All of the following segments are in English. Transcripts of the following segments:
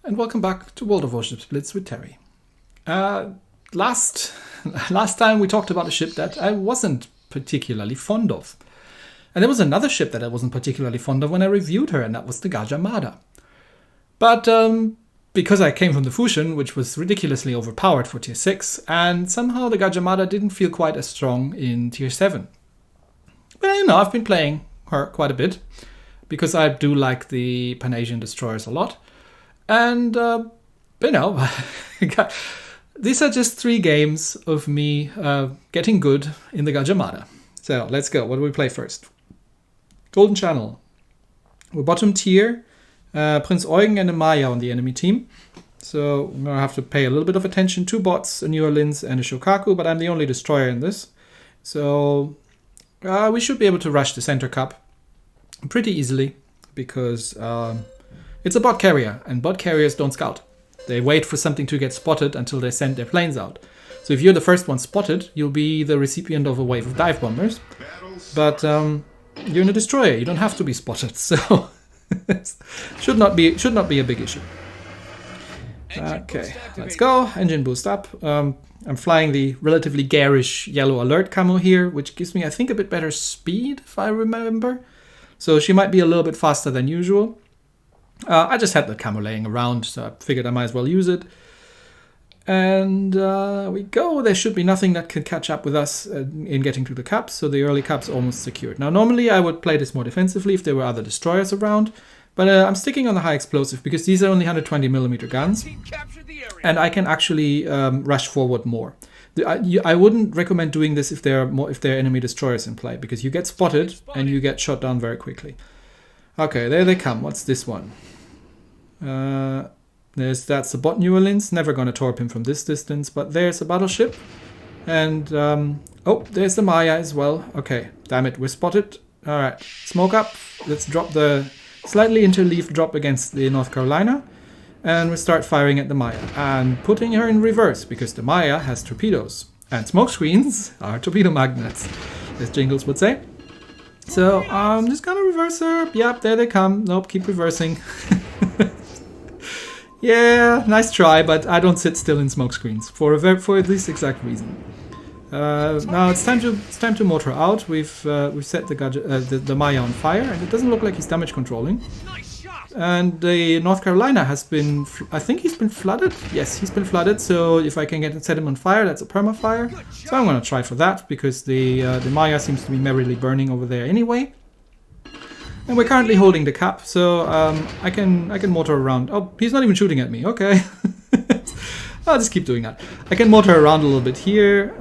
and welcome back to World of Warships Blitz with Terry. Last time we talked about a ship that I wasn't particularly fond of. And there was another ship that I wasn't particularly fond of when I reviewed her, and that was the Gadjah Mada. But because I came from the Fushun, which was ridiculously overpowered for Tier 6, and somehow the Gadjah Mada didn't feel quite as strong in Tier 7. But you know, I've been playing her quite a bit, because I do like the Pan-Asian destroyers a lot. And, you know, these are just 3 games of me getting good in the Gadjah Mada. So, let's go. What do we play first? Golden Channel. We're bottom tier. Prince Eugen and a Maya on the enemy team. So, I'm going to have to pay a little bit of attention. 2 bots, a New Orleans and a Shokaku, but I'm the only destroyer in this. So, we should be able to rush the center cup pretty easily, because it's a bot carrier, and bot carriers don't scout. They wait for something to get spotted until they send their planes out. So if you're the first one spotted, you'll be the recipient of a wave of dive bombers. But you're in a destroyer, you don't have to be spotted, so should not be a big issue. Okay, let's go. Engine boost up. I'm flying the relatively garish yellow alert camo here, which gives me, I think, a bit better speed, if I remember. So she might be a little bit faster than usual. I just had the camo laying around, so I figured I might as well use it. And we go. There should be nothing that can catch up with us in getting to the cups, so the early cup's almost secured. Now, normally I would play this more defensively if there were other destroyers around, but I'm sticking on the high explosive because these are only 120mm guns, and I can actually rush forward more. I wouldn't recommend doing this if there are enemy destroyers in play, because you get spotted and you get shot down very quickly. Okay, there they come. What's this one? That's the bot New Orleans. Never gonna torp him from this distance, but there's a battleship. And, oh, there's the Maya as well. Okay, damn it, we're spotted. Alright, smoke up. Let's drop the slightly interleaved drop against the North Carolina. And we start firing at the Maya. And putting her in reverse, because the Maya has torpedoes. And smoke screens are torpedo magnets, as Jingles would say. So, I'm just gonna reverse her. Yep, there they come. Nope, keep reversing. Yeah, nice try, but I don't sit still in smoke screens for this exact reason. Now it's time to motor out. We've set the Maya on fire, and it doesn't look like he's damage controlling. And the North Carolina has been, I think he's been flooded. Yes, he's been flooded. So if I can set him on fire, that's a perma fire. So I'm gonna try for that, because the Maya seems to be merrily burning over there anyway. And we're currently holding the cap, so I can motor around. Oh, he's not even shooting at me. Okay. I'll just keep doing that. I can motor around a little bit here.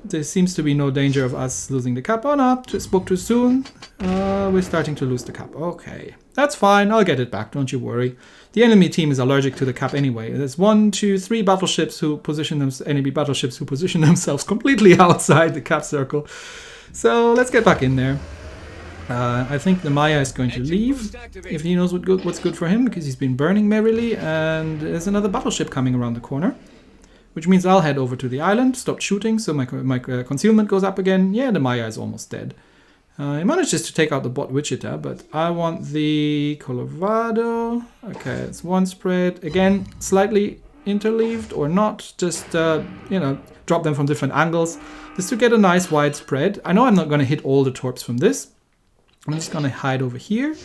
There seems to be no danger of us losing the cap. Oh no, spoke too soon. We're starting to lose the cap. Okay, that's fine. I'll get it back. Don't you worry. The enemy team is allergic to the cap anyway. There's 1, 2, 3 battleships who enemy battleships who position themselves completely outside the cap circle. So let's get back in there. I think the Maya is going to leave if he knows what's good for him, because he's been burning merrily, and there's another battleship coming around the corner, which means I'll head over to the island, stop shooting, so my concealment goes up again. Yeah, the Maya is almost dead. He manages to take out the bot Wichita, but I want the Colorado. Okay, it's one spread. Again, slightly interleaved or not, just, you know, drop them from different angles, just to get a nice wide spread. I know I'm not going to hit all the torps from this. I'm just going to hide over here.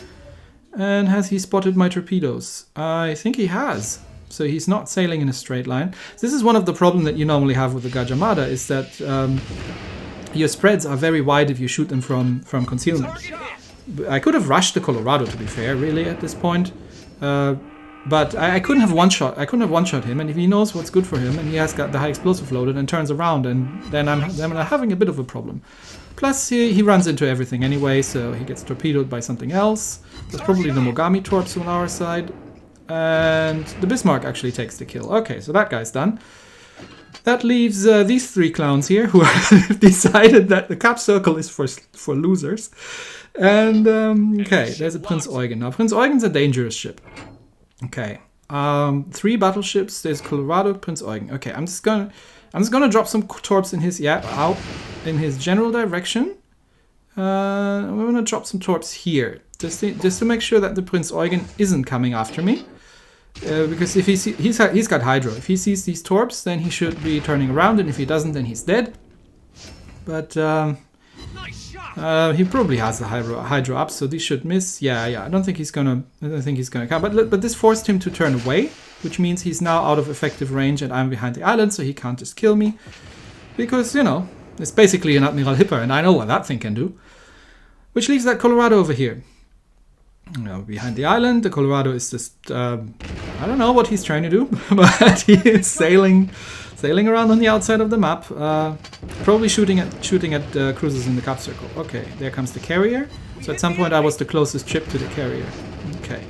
And has he spotted my torpedoes? I think he has. So he's not sailing in a straight line. This is one of the problems that you normally have with the Gadjah Mada, is that your spreads are very wide if you shoot them from concealment. I could have rushed the Colorado, to be fair, really, at this point. But I couldn't have one-shot. I couldn't have one-shot him, and if he knows what's good for him, and he has got the high explosive loaded and turns around, and then I'm having a bit of a problem. Plus, he runs into everything anyway, so he gets torpedoed by something else. There's probably the Mogami torps on our side. And the Bismarck actually takes the kill. Okay, so that guy's done. That leaves these 3 clowns here, who have decided that the cap circle is for losers. And, okay, there's a Prince Eugen. Now, Prince Eugen's a dangerous ship. Okay, 3 battleships. There's Colorado, Prince Eugen. Okay, I'm just gonna drop some torps in his out in his general direction. I'm gonna drop some torps here, just to make sure that the Prince Eugen isn't coming after me. Because if he's got Hydro. If he sees these torps, then he should be turning around, and if he doesn't, then he's dead. But he probably has the Hydro up, so these should miss. Yeah. I don't think he's gonna come. But this forced him to turn away, which means he's now out of effective range, and I'm behind the island, so he can't just kill me. Because, you know, it's basically an Admiral Hipper, and I know what that thing can do. Which leaves that Colorado over here. You know, behind the island, the Colorado is just, I don't know what he's trying to do, but he is sailing around on the outside of the map, probably shooting at cruisers in the Cap Circle. Okay, there comes the carrier. So at some point I was the closest ship to the carrier. Okay.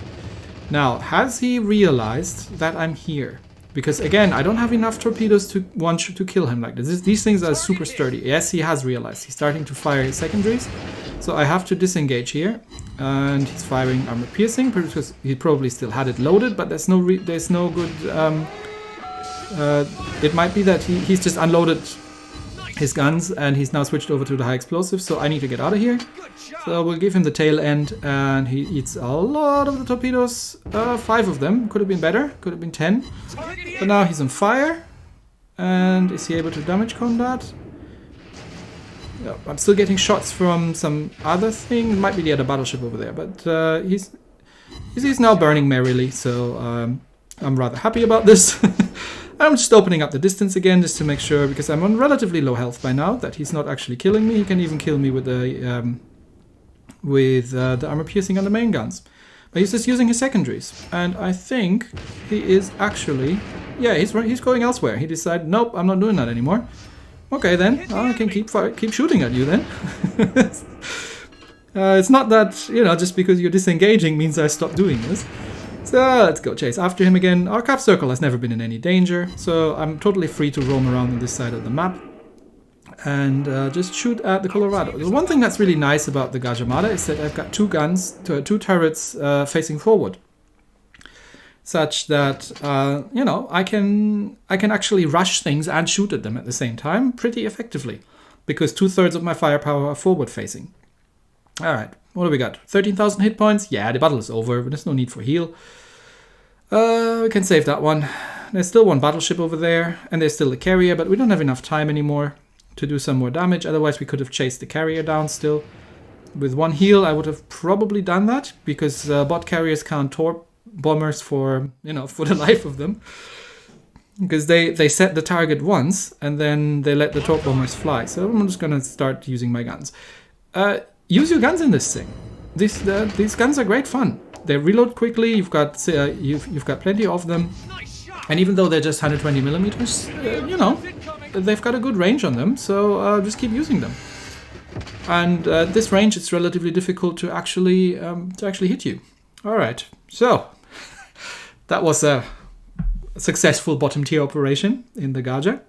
Now, has he realized that I'm here? Because again, I don't have enough torpedoes to kill him like this. These things are super sturdy. Yes, he has realized. He's starting to fire his secondaries. So I have to disengage here. And he's firing armor piercing because he probably still had it loaded, but there's no good. It might be that he's just unloaded his guns and he's now switched over to the high explosive. So I need to get out of here. So we'll give him the tail end, and he eats a lot of the torpedoes. 5 of them. Could have been better. Could have been 10. But now he's on fire. And is he able to damage cone that? No, I'm still getting shots from some other thing. It might be the other battleship over there, but he's now burning merrily, so I'm rather happy about this. I'm just opening up the distance again just to make sure, because I'm on relatively low health by now, that he's not actually killing me. He can even kill me with the armor piercing on the main guns. But he's just using his secondaries, and I think he is actually, yeah, he's going elsewhere. He decided, nope, I'm not doing that anymore. Okay then, I can keep shooting at you then. It's not that, you know, just because you're disengaging means I stop doing this. So let's go chase after him again. Our Cap Circle has never been in any danger, so I'm totally free to roam around on this side of the map and just shoot at the Colorado. The one thing that's really nice about the Gadjah Mada is that I've got 2 guns, 2 turrets facing forward. Such that, you know, I can actually rush things and shoot at them at the same time pretty effectively. Because 2/3 of my firepower are forward facing. Alright, what do we got? 13,000 hit points? Yeah, the battle is over, but there's no need for heal. We can save that one. There's still 1 battleship over there, and there's still the carrier, but we don't have enough time anymore to do some more damage. Otherwise we could have chased the carrier down still. With 1 heal I would have probably done that, because bot carriers can't torp bombers for, you know, for the life of them, because they set the target once and then they let the torp bombers fly. So I'm just gonna start using my guns. Use your guns in this thing. These guns are great fun. They reload quickly. You've got plenty of them, and even though they're just 120 millimeters, you know, they've got a good range on them. So just keep using them. And this range, it's relatively difficult to actually hit you. All right, so. That was a successful bottom tier operation in the Gadjah.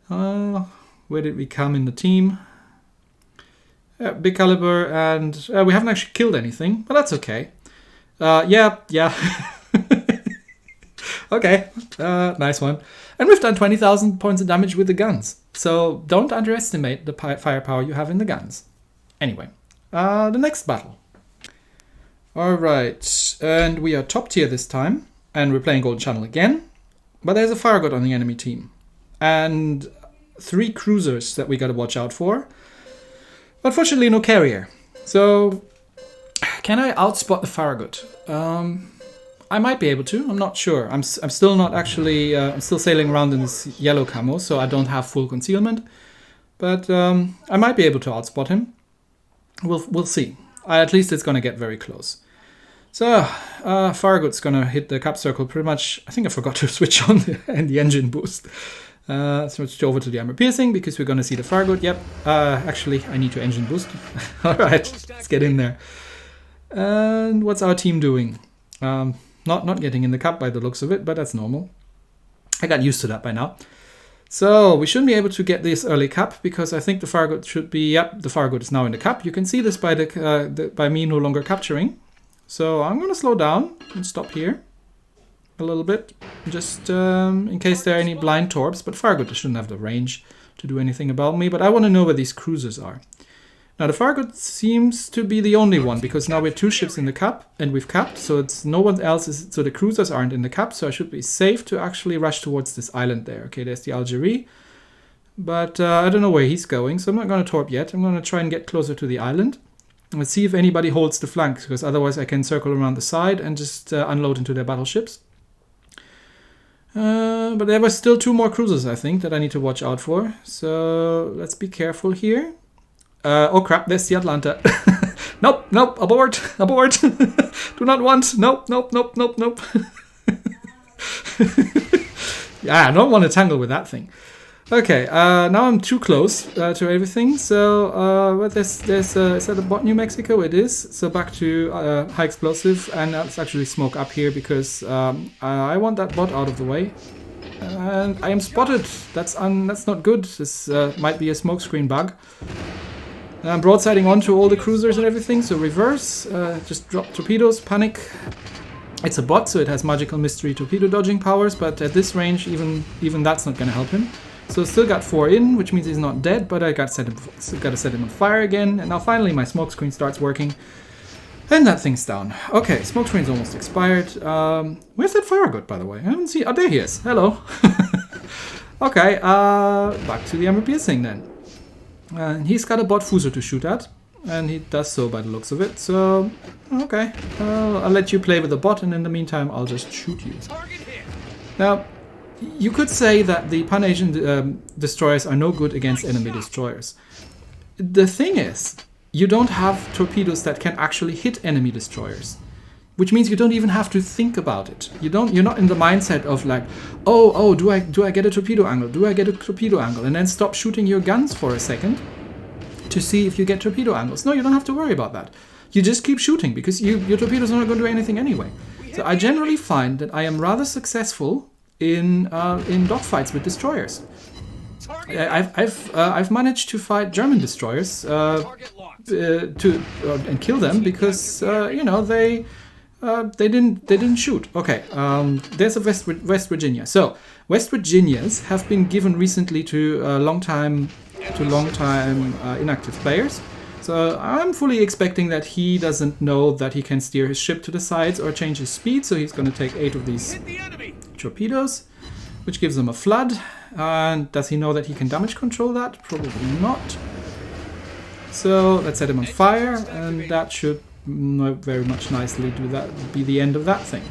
Where did we come in the team? Big caliber, and we haven't actually killed anything, but that's okay. Yeah. Okay, nice one. And we've done 20,000 points of damage with the guns. So don't underestimate the firepower you have in the guns. Anyway, the next battle. Alright, and we are top tier this time, and we're playing Golden Channel again, but there's a fire god on the enemy team, and 3 cruisers that we gotta watch out for. Unfortunately, no carrier. So, can I outspot the fire god? I might be able to, I'm not sure. I'm still not actually, I'm still sailing around in this yellow camo, so I don't have full concealment, but I might be able to outspot him. We'll see. At least it's gonna get very close. So, Farragut's gonna hit the Cap Circle pretty much. I think I forgot to switch on the engine boost. Switched over to the armor piercing because we're gonna see the Farragut. Yep, actually I need to engine boost. Alright, let's get in there. And what's our team doing? Not getting in the cup by the looks of it, but that's normal. I got used to that by now. So we shouldn't be able to get this early cup because I think the Farragut should be, yep, the Farragut is now in the cup. You can see this by by me no longer capturing. So I'm going to slow down and stop here a little bit, just in case there are any blind torps, but Farragut shouldn't have the range to do anything about me, but I want to know where these cruisers are. Now the Farragut seems to be the only one, because now we're 2 ships in the cap, and we've capped, so it's no one else is, so the cruisers aren't in the cap, so I should be safe to actually rush towards this island there. Okay, there's the Algerie, but I don't know where he's going, so I'm not going to torp yet. I'm going to try and get closer to the island. Let's see if anybody holds the flank, because otherwise I can circle around the side and just unload into their battleships. But there were still 2 more cruisers, I think, that I need to watch out for, so let's be careful here. Oh crap, there's the Atlanta. Nope, nope, abort, abort. Do not want, nope, nope, nope, nope, nope. Yeah, I don't want to tangle with that thing. Okay, now I'm too close to everything, so but there's is that a bot New Mexico? It is, so back to high explosive, and let's actually smoke up here, because I want that bot out of the way. And I am spotted, that's not good, this might be a smokescreen bug. I'm broadsiding onto all the cruisers and everything, so reverse, just drop torpedoes, panic. It's a bot, so it has magical mystery torpedo dodging powers, but at this range, even that's not going to help him. So still got 4 in, which means he's not dead, but I got to set him on fire again, and now finally my smokescreen starts working, and that thing's down. Okay, smokescreen's almost expired. Where's that Farragut, by the way? I haven't seen. Oh, there he is. Hello. Okay, back to the armor piercing then. And he's got a bot Fuso to shoot at, and he does so by the looks of it, so okay. I'll let you play with the bot, and in the meantime I'll just shoot you. Now, you could say that the Pan-Asian destroyers are no good against enemy destroyers. The thing is, you don't have torpedoes that can actually hit enemy destroyers. Which means you don't even have to think about it. You're not in the mindset of like, oh, do I get a torpedo angle? Do I get a torpedo angle? And then stop shooting your guns for a second to see if you get torpedo angles. No, you don't have to worry about that. You just keep shooting, because your torpedoes are not going to do anything anyway. So I generally find that I am rather successful in dogfights with destroyers. I've managed to fight German destroyers and kill them, because you know, they didn't shoot. Okay, there's a West Virginia. So West Virginias have been given recently to long-time inactive players. So I'm fully expecting that he doesn't know that he can steer his ship to the sides or change his speed. So he's going to take 8 of these torpedoes, which gives him a flood. And does he know that he can damage control that? Probably not. So let's set him on fire, and that should very much nicely do that. Be the end of that thing.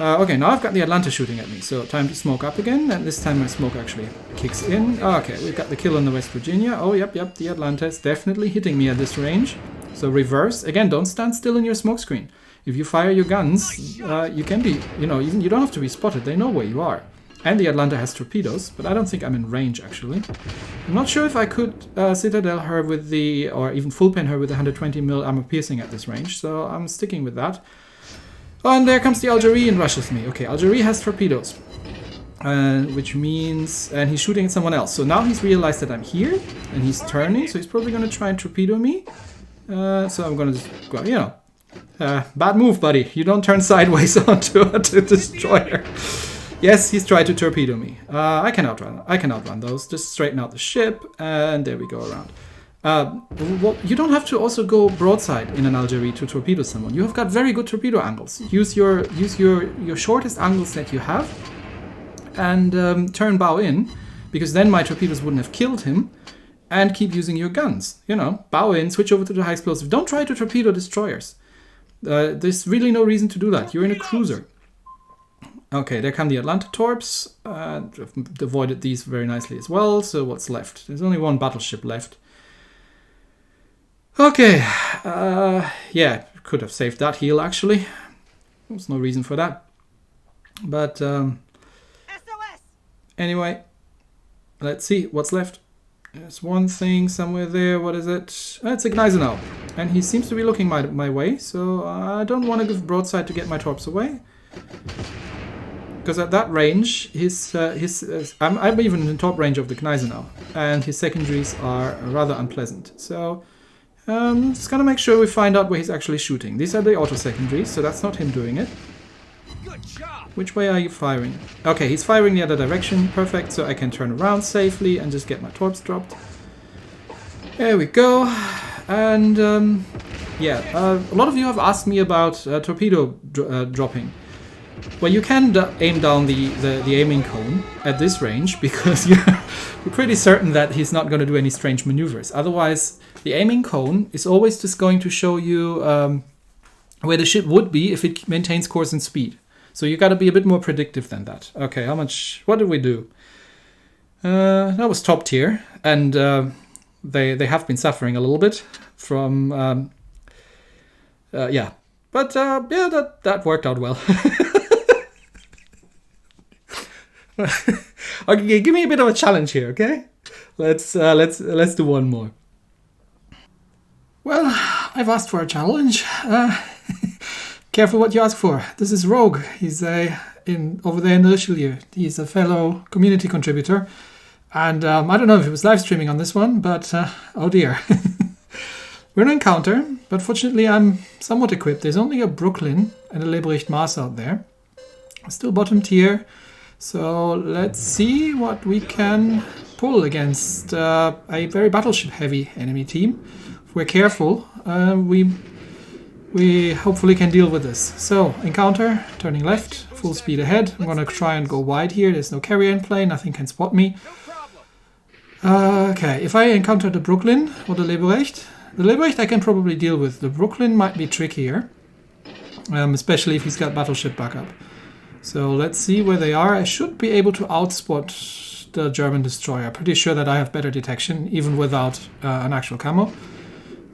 Okay, now I've got the Atlanta shooting at me, so time to smoke up again, and this time my smoke actually kicks in. Okay, we've got the kill on the West Virginia. Oh, yep, the Atlanta is definitely hitting me at this range. So reverse. Again, don't stand still in your smoke screen. If you fire your guns, you can be, you know, you don't have to be spotted. They know where you are. And the Atlanta has torpedoes, but I don't think I'm in range, actually. I'm not sure if I could Citadel her with the, or even full pen her with the 120mm armor piercing at this range, so I'm sticking with that. Oh, and there comes the Algerie and rushes me. Okay, Algerie has torpedoes, which means, and he's shooting at someone else. So now he's realized that I'm here, and he's turning, so he's probably going to try and torpedo me. So I'm going to just go, you know, bad move, buddy. You don't turn sideways onto a destroyer. Yes, he's tried to torpedo me. I can outrun those. Just straighten out the ship, and there we go around. Well, you don't have to also go broadside in an Algerie to torpedo someone. You have got very good torpedo angles. Use your shortest angles that you have, and turn bow in, because then my torpedoes wouldn't have killed him. And keep using your guns. You know, bow in, switch over to the high explosive. Don't try to torpedo destroyers. There's really no reason to do that. You're in a cruiser. Okay, there come the Atlanta torps. I've avoided these very nicely as well. So what's left? There's only one battleship left. Okay, yeah, could have saved that heal actually. There's no reason for that. But anyway, let's see what's left. There's one thing somewhere there. What is it? It's a Gneisenau. And he seems to be looking my way. So I don't want to give broadside to get my torps away. Because at that range, I'm even in top range of the Gneisenau, and his secondaries are rather unpleasant. So just gonna make sure we find out where he's actually shooting. These are the auto secondaries, so that's not him doing it. Good job. Which way are you firing? Okay, he's firing the other direction. Perfect. So I can turn around safely and just get my torps dropped. There we go. and yeah, a lot of you have asked me about torpedo dropping. Well, you can aim down the aiming cone at this range because you're pretty certain that he's not going to do any strange maneuvers. Otherwise, the aiming cone is always just going to show you where the ship would be if it maintains course and speed. So you got to be a bit more predictive than that. Okay, what did we do? That was top tier, and they have been suffering a little bit from yeah, but yeah, that worked out well. Okay, give me a bit of a challenge here, okay? Let's do one more. Well, I've asked for a challenge. Careful what you ask for. This is Rogue. He's over there in the Richelieu. He's a fellow community contributor, and I don't know if he was live streaming on this one, but oh dear. We're in an encounter, but fortunately I'm somewhat equipped. There's only a Brooklyn and a Leibrecht Mars out there. Still bottom tier. So let's see what we can pull against a very battleship-heavy enemy team. If we're careful, we hopefully can deal with this. So, encounter, turning left, full speed ahead. I'm going to try and go wide here. There's no carrier in play, nothing can spot me. Okay, if I encounter the Brooklyn or the Leibrecht I can probably deal with. The Brooklyn might be trickier, especially if he's got battleship backup. So let's see where they are. I should be able to outspot the German destroyer. Pretty sure that I have better detection, even without an actual camo.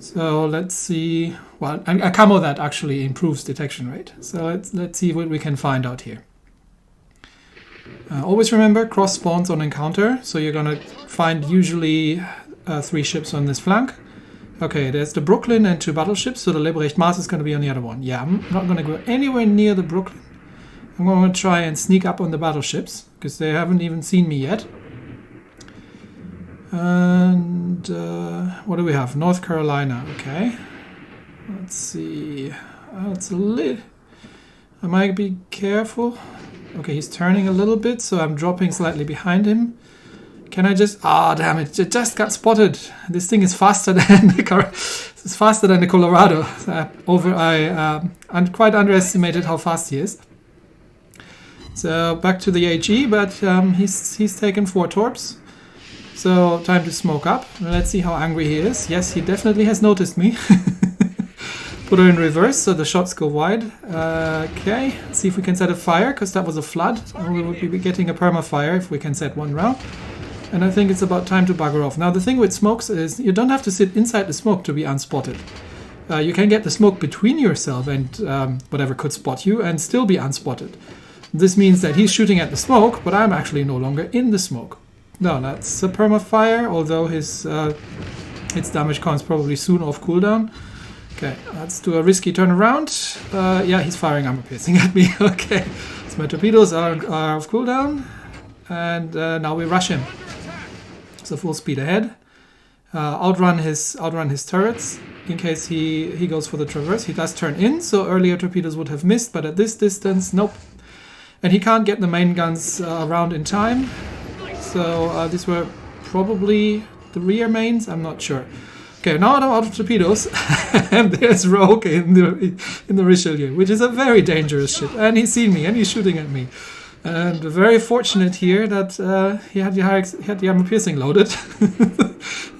So let's see. Well, a camo that actually improves detection rate. So let's see what we can find out here. Always remember, cross spawns on encounter. So you're gonna find usually 3 ships on this flank. Okay, there's the Brooklyn and 2 battleships. So the Leibrecht Mars is gonna be on the other one. Yeah, I'm not gonna go anywhere near the Brooklyn. I'm going to try and sneak up on the battleships, because they haven't even seen me yet. And what do we have? North Carolina, okay. Let's see. It's a little... I might be careful. Okay, he's turning a little bit, so I'm dropping slightly behind him. Can I just... Ah, damn it, it just got spotted. This thing is faster than the Colorado. I quite underestimated how fast he is. So back to the HE, but he's taken 4 torps. So time to smoke up. Let's see how angry he is. Yes, he definitely has noticed me. Put her in reverse so the shots go wide. Okay, let's see if we can set a fire, because that was a flood. We would be getting a perma-fire if we can set 1 round. And I think it's about time to bugger off. Now the thing with smokes is you don't have to sit inside the smoke to be unspotted. You can get the smoke between yourself and whatever could spot you and still be unspotted. This means that he's shooting at the smoke, but I'm actually no longer in the smoke. No, that's a perma-fire, although his damage count's probably soon off cooldown. Okay, let's do a risky turnaround. Yeah, he's firing armor piercing at me. Okay, so my torpedoes are off cooldown, and now we rush him. So full speed ahead. Outrun his turrets in case he goes for the traverse. He does turn in, so earlier torpedoes would have missed, but at this distance, nope. And he can't get the main guns around in time. So these were probably the rear mains, I'm not sure. Okay, now I'm out of torpedoes, and there's Rogue in the Richelieu, which is a very dangerous ship. And he's seen me, and he's shooting at me. And very fortunate here that he had the armor piercing loaded.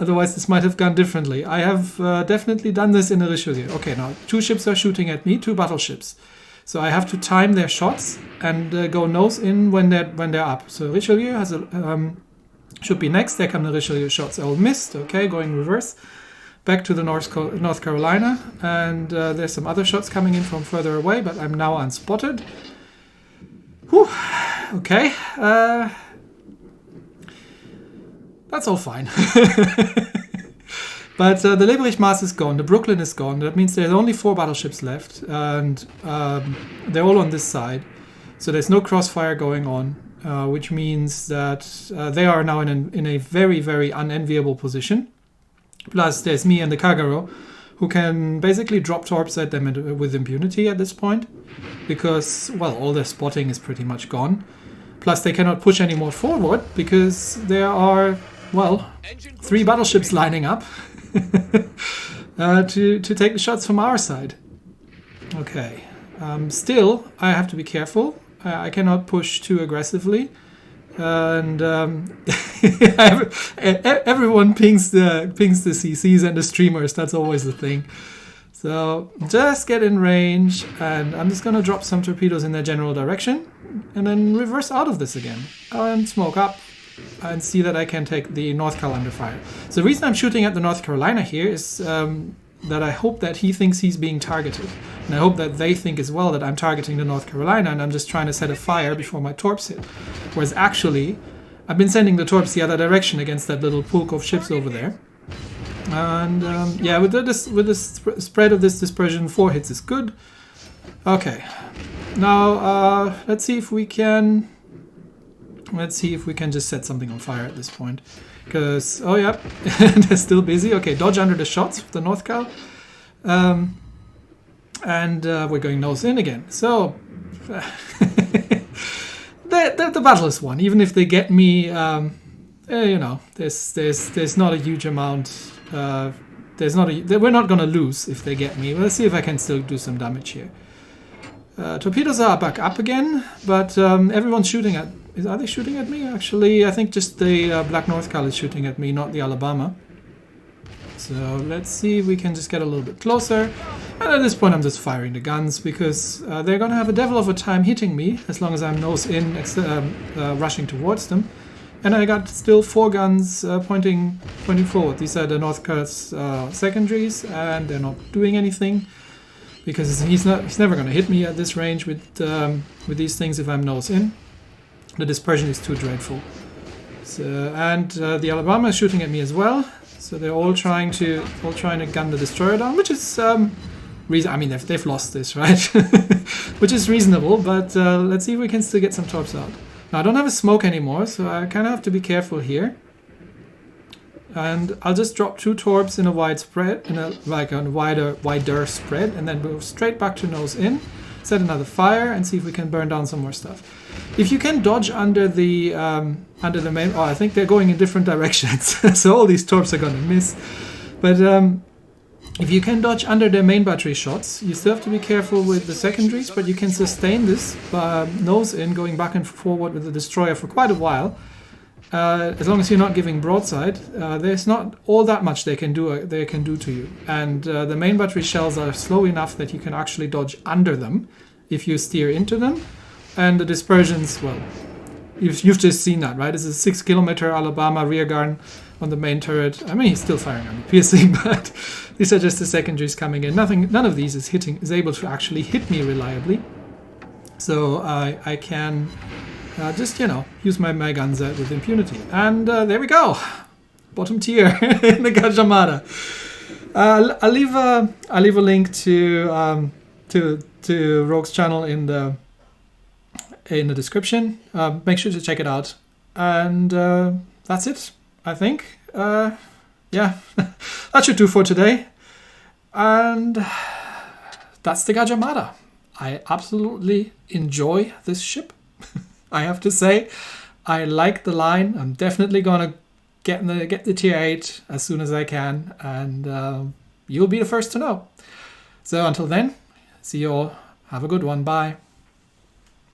Otherwise, this might have gone differently. I have definitely done this in the Richelieu. Okay, now 2 ships are shooting at me, 2 battleships. So I have to time their shots and go nose in when they're up. So Richelieu has should be next. There come the Richelieu shots. Oh, missed. Okay, going reverse. Back to the North Carolina. And there's some other shots coming in from further away, but I'm now unspotted. Whew. Okay. That's all fine. But the Leibrecht Mars is gone, the Brooklyn is gone. That means there's only 4 battleships left, and they're all on this side. So there's no crossfire going on, which means that they are now in a very, very unenviable position. Plus, there's me and the Kagero, who can basically drop torps at them with impunity at this point, because, well, all their spotting is pretty much gone. Plus, they cannot push any more forward, because there are, well, 3 battleships lining up. to take the shots from our side. Okay. Still, I have to be careful. I cannot push too aggressively. And everyone pings the CCs and the streamers. That's always the thing. So just get in range, and I'm just going to drop some torpedoes in their general direction, and then reverse out of this again, and smoke up, and see that I can take the North Cal under fire. So the reason I'm shooting at the North Carolina here is that I hope that he thinks he's being targeted. And I hope that they think as well that I'm targeting the North Carolina and I'm just trying to set a fire before my torps hit. Whereas actually, I've been sending the torps the other direction against that little pulk of ships over there. And yeah, with the spread of this dispersion, 4 hits is good. Okay. Now, let's see if we can just set something on fire at this point. Because, oh yeah, they're still busy. Okay, dodge under the shots of the North Cal. And we're going nose in again. So, the battle is won. Even if they get me, you know, there's not a huge amount. We're not going to lose if they get me. Let's see if I can still do some damage here. Torpedoes are back up again, but everyone's shooting at... Are they shooting at me? Actually, I think just the Black North Cal is shooting at me, not the Alabama. So let's see if we can just get a little bit closer. And at this point I'm just firing the guns, because they're going to have a devil of a time hitting me as long as I'm nose in, rushing towards them. And I got still 4 guns pointing forward. These are the North Cal's secondaries, and they're not doing anything, because he's never going to hit me at this range with these things if I'm nose in. The dispersion is too dreadful. So, and the Alabama is shooting at me as well. So they're all trying to gun the destroyer down, which is I mean, they've lost this, right? Which is reasonable, but let's see if we can still get some torps out. Now I don't have a smoke anymore, so I kind of have to be careful here. And I'll just drop 2 torps in a wide spread, like a wider spread, and then go straight back to nose in, set another fire, and see if we can burn down some more stuff. If you can dodge under the main... Oh, I think they're going in different directions, so all these torps are going to miss. But if you can dodge under their main battery shots, you still have to be careful with the secondaries, but you can sustain this nose in, going back and forward with the destroyer for quite a while. As long as you're not giving broadside, there's not all that much they can do to you. And the main battery shells are slow enough that you can actually dodge under them if you steer into them. And the dispersions, well, you've just seen that, right? It's a 6-kilometer Alabama rear gun on the main turret. I mean, he's still firing on the piercing, but these are just the secondaries coming in. None of these is able to actually hit me reliably. So I can just, you know, use my guns with impunity. And there we go. Bottom tier in the Gadjah Mada. I'll leave a link to Rogue's channel in the description. Make sure to check it out. And that's it, I think. Yeah, that should do for today. And that's the Gadjah Mada. I absolutely enjoy this ship. I have to say, I like the line. I'm definitely gonna get the tier 8 as soon as I can, and you'll be the first to know. So until then, see you all. Have a good one. Bye.